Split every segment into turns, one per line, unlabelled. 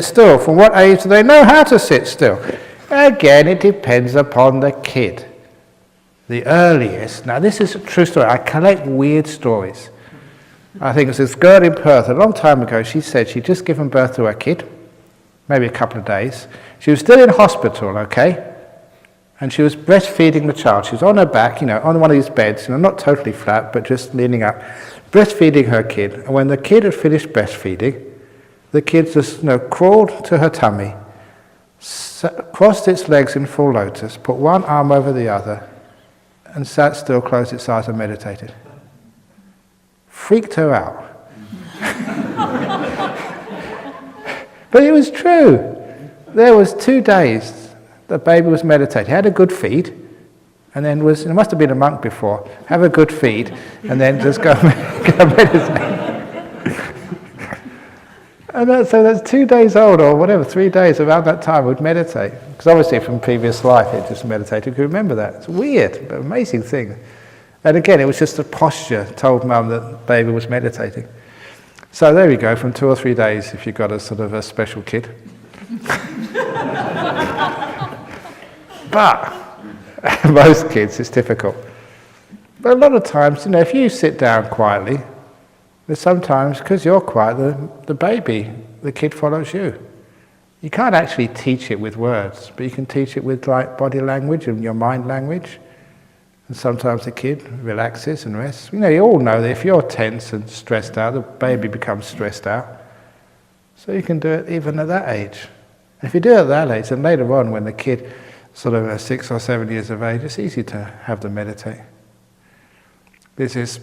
still? From what age do they know how to sit still? Again, it depends upon the kid. The earliest, now this is a true story, I collect weird stories. I think it was this girl in Perth a long time ago. She said she'd just given birth to her kid, maybe a couple of days. She was still in hospital, okay? And she was breastfeeding the child. She was on her back, on one of these beds, not totally flat, but just leaning up, breastfeeding her kid. And when the kid had finished breastfeeding, the kid just crawled to her tummy, crossed its legs in full lotus, put one arm over the other, and sat still, closed its eyes and meditated. Freaked her out. But it was true. There was 2 days the baby was meditating. He had a good feed, and then it must have been a monk before, have a good feed, and then just go meditate. And so that's 2 days old, or whatever, 3 days, around that time would meditate. Because obviously from previous life it just meditated, you could remember that. It's weird, but amazing thing. And again, it was just a posture, told mum that the baby was meditating. So there we go, from 2 or 3 days if you've got a sort of a special kid. But most kids, it's difficult. But a lot of times, if you sit down quietly, there's sometimes, because you're quiet, the baby, the kid follows you. You can't actually teach it with words, but you can teach it with body language and your mind language. And sometimes the kid relaxes and rests. You all know that if you're tense and stressed out, the baby becomes stressed out. So you can do it even at that age. And if you do it at that age, then later on when the kid sort of 6 or 7 years of age, it's easy to have them meditate. There's this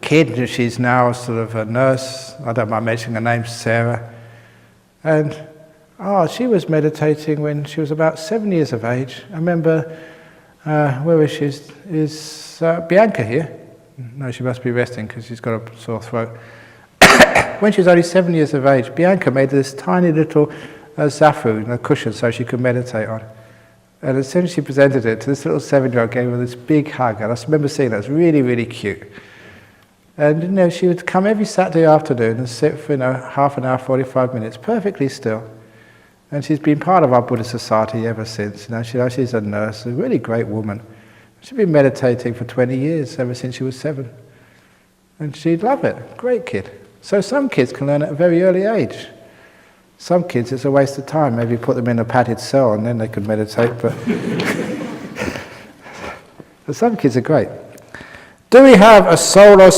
kid, she's now sort of a nurse, I don't mind mentioning her name, Sarah. And she was meditating when she was about 7 years of age. I remember, where is she? Is Bianca here? No, she must be resting because she's got a sore throat. When she was only 7 years of age, Bianca made this tiny little zafu, a cushion, so she could meditate on. And as soon as she presented it to this little 7-year-old, gave her this big hug. And I remember seeing that. It was really, really cute. And she would come every Saturday afternoon and sit for half an hour, 45 minutes, perfectly still. And she's been part of our Buddhist society ever since. She's a nurse, a really great woman. She's been meditating for 20 years, ever since she was 7. And she'd love it. Great kid. So some kids can learn at a very early age. Some kids, it's a waste of time. Maybe put them in a padded cell and then they could meditate. But some kids are great. Do we have a soul or